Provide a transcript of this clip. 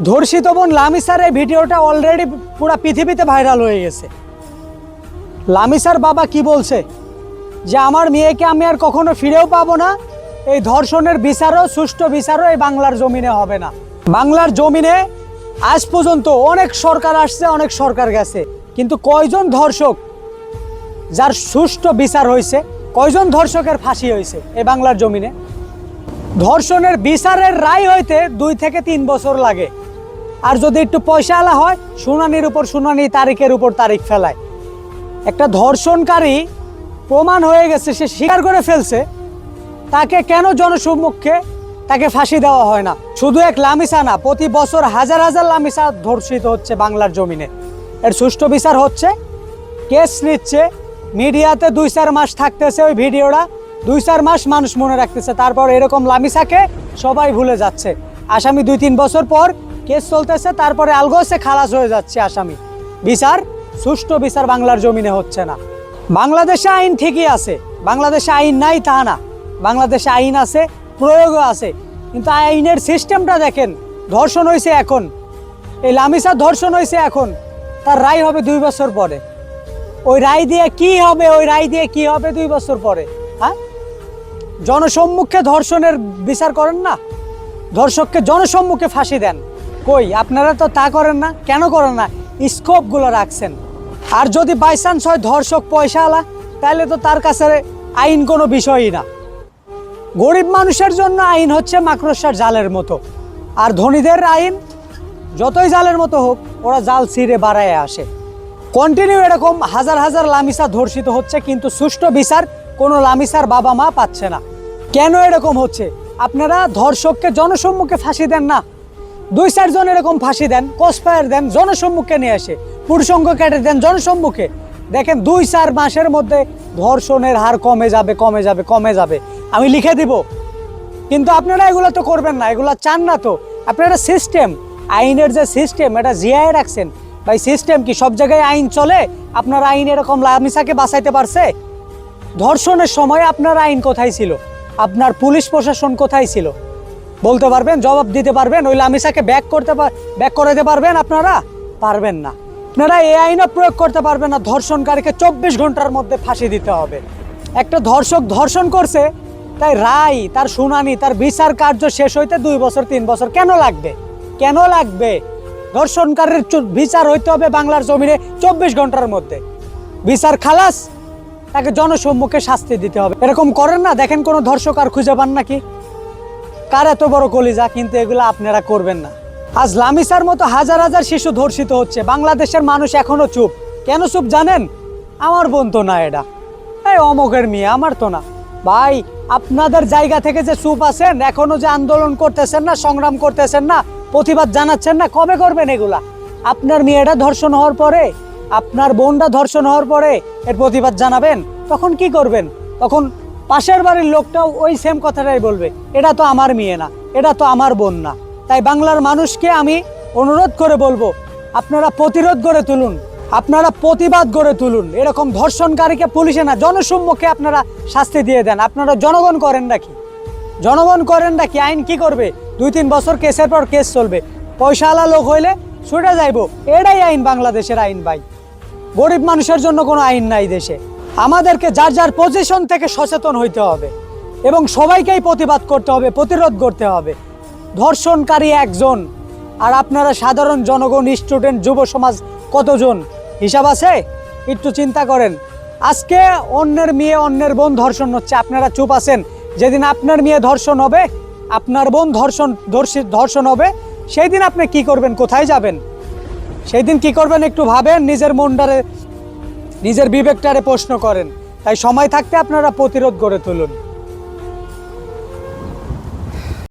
ধর্ষিত বোন লামিসার এই ভিডিওটা অলরেডি পুরো পৃথিবীতে ভাইরাল হয়ে গেছে। লামিসার বাবা কি বলছে যে আমার মেয়েকে আমি আর কখনো ফিরেও পাবো না, এই ধর্ষণের বিচারও সুষ্ঠু বিচারও এই বাংলার জমিনে হবে না। বাংলার জমিনে আজ পর্যন্ত অনেক সরকার আসছে, অনেক সরকার গেছে, কিন্তু কয়জন ধর্ষক যার সুষ্ঠু বিচার হয়েছে, কয়জন ধর্ষকের ফাঁসি হয়েছে এই বাংলার জমিনে? ধর্ষণের বিচারের রায় হইতে 2 থেকে 3 বছর লাগে, আর যদি একটু পয়সা আলা হয় শুনানির উপর শুনানি, তারিখের উপর তারিখ ফেলায়। একটা ধর্ষণকারী প্রমাণ হয়ে গেছে, সে স্বীকার করে ফেলছে, তাকে কেন জনসম্মুখে তাকে ফাঁসি দেওয়া হয় না? শুধু এক লামিসা না, প্রতি বছর হাজার হাজার লামিসা ধর্ষিত হচ্ছে বাংলার জমিনে। এর সুষ্ঠু বিচার হচ্ছে, কেস নিচ্ছে, মিডিয়াতে 2-4 মাস থাকতেছে ওই ভিডিওটা, 2-4 মাস মানুষ মনে রাখতেছে, তারপর এরকম লামিসাকে সবাই ভুলে যাচ্ছে। আসামি 2-3 বছর পর কেস চলতেছে, তারপরে আলগোসে খালাস হয়ে যাচ্ছে আসামি। বিচার, সুষ্ঠু বিচার বাংলার জমিনে হচ্ছে না। বাংলাদেশে আইন ঠিকই আছে, বাংলাদেশে আইন নাই তা না, বাংলাদেশে আইন আছে, প্রয়োগও আছে, কিন্তু আইনের সিস্টেমটা দেখেন। ধর্ষণ হয়েছে এখন, এই লামিসা ধর্ষণ হয়েছে এখন, তার রায় হবে 2 বছর পরে। ওই রায় দিয়ে কি হবে? ওই রায় দিয়ে কি হবে 2 বছর পরে? হ্যাঁ, জনসম্মুখে ধর্ষণের বিচার করেন না, ধর্ষককে জনসম্মুখে ফাঁসি দেন। কই, আপনারা তো তা করেন না। কেন করেন না? স্কোপগুলো রাখছেন। আর যদি বাই চান্স হয় ধর্ষক পয়সা আলা, তাহলে তো তার কাছে আইন কোনো বিষয়ই না। গরিব মানুষের জন্য আইন হচ্ছে মাকড়সার জালের মতো, আর ধনীদের আইন যতই জালের মতো হোক, ওরা জাল ছিঁড়ে বাড়ায় আসে। কন্টিনিউ এরকম হাজার হাজার লামিসা ধর্ষিত হচ্ছে, কিন্তু সুষ্ঠু বিচার কোনো লামিসার বাবা মা পাচ্ছে না। কেন এরকম হচ্ছে? আপনারা ধর্ষককে জনসম্মুখে ফাঁসি দেন না, 2-4 জন এরকম ফাঁসি দেন, কসফায়ার দেন, জনসম্মুখে নিয়ে আসে, পুরুষঙ্গ কেটে দেন জনসম্মুখে। দেখেন 2-4 মাসের মধ্যে ধর্ষণের হার কমে যাবে, কমে যাবে, কমে যাবে, আমি লিখে দিব। কিন্তু আপনারা এগুলো তো করবেন না, এগুলো চান না তো। আপনারা সিস্টেম, আইনের যে সিস্টেম, এটা জিয়ায় রাখছেন। ভাই সিস্টেম কি সব জায়গায় আইন চলে? আপনার আইন এরকম লামিসাকে বাঁচাইতে পারছে? ধর্ষণের সময় আপনার আইন কোথায় ছিল? আপনার পুলিশ প্রশাসন কোথায় ছিল? বলতে পারবেন? জবাব দিতে পারবেন? ওই লামিসাকে ব্যাক করাতে পারবেন? আপনারা পারবেন না। আপনারা এই আইনও প্রয়োগ করতে পারবেন না। ধর্ষণকারীকে 24 ঘন্টার মধ্যে ফাঁসি দিতে হবে। একটা ধর্ষক ধর্ষণ করছে, তাই রায়, তার শুনানি, তার বিচার কার্য শেষ হইতে 2 বছর 3 বছর কেন লাগবে? কেন লাগবে? ধর্ষণকারীর বিচার হইতে হবে বাংলার জমিনে 24 ঘন্টার মধ্যে। বিচার খালাস, তাকে জনসম্মুখে শাস্তি দিতে হবে। এরকম করেন না? দেখেন কোনো ধর্ষক আর খুঁজে পান নাকি? কার এত বড় কলিজা? কিন্তু এগুলো আপনারা করবেন না। আজ লামিসার মতো হাজার হাজার শিশু ধর্ষিত হচ্ছে, বাংলাদেশের মানুষ এখনো চুপ। কেন চুপ জানেন? আমার বোন তো না, এটা এই অমকের মেয়ে, আমার তো না। ভাই, আপনাদের জায়গা থেকে যে চুপ আছেন, এখনো যে আন্দোলন করতেছেন না, সংগ্রাম করতেছেন না, প্রতিবাদ জানাচ্ছেন না, কবে করবেন এগুলা? আপনার মেয়েটা ধর্ষণ হওয়ার পরে, আপনার বোনটা ধর্ষণ হওয়ার পরে এর প্রতিবাদ জানাবেন, তখন কি করবেন? তখন পাশের বাড়ির লোকটাও ওই সেম কথাটাই বলবে, এটা তো আমার মেয়ে না, এটা তো আমার বোন না। তাই বাংলার মানুষকে আমি অনুরোধ করে বলবো, আপনারা প্রতিরোধ গড়ে তুলুন, আপনারা প্রতিবাদ গড়ে তুলুন। এরকম ধর্ষণকারীকে পুলিশে না, জনসম্মুখে আপনারা শাস্তি দিয়ে দেন। আপনারা জনগণ করেন নাকি? জনগণ করেন নাকি? আইন কি করবে? 2-3 বছর কেসের পর কেস চলবে, পয়সাওয়ালা লোক হইলে ছুটে যাইব। এটাই আইন, বাংলাদেশের আইন। ভাই, গরিব মানুষের জন্য কোনো আইন নাই দেশে। আমাদেরকে যার যার পজিশন থেকে সচেতন হইতে হবে এবং সবাইকেই প্রতিবাদ করতে হবে, প্রতিরোধ করতে হবে। ধর্ষণকারী একজন, আর আপনারা সাধারণ জনগণ, স্টুডেন্ট, যুব সমাজ কতজন? হিসাব আছে? একটু চিন্তা করেন। আজকে অন্যের মেয়ে, অন্যের বোন ধর্ষণ হচ্ছে, আপনারা চুপ আছেন। যেদিন আপনার মেয়ে ধর্ষণ হবে, আপনার বোন ধর্ষণ হবে, সেই দিন আপনি কি করবেন? কোথায় যাবেন? সেই দিন কি করবেন? একটু ভাবেন, নিজের মনটারে, নিজের বিবেকটারে প্রশ্ন করেন। তাই সময় থাকতে আপনারা প্রতিরোধ গড়ে তুলুন।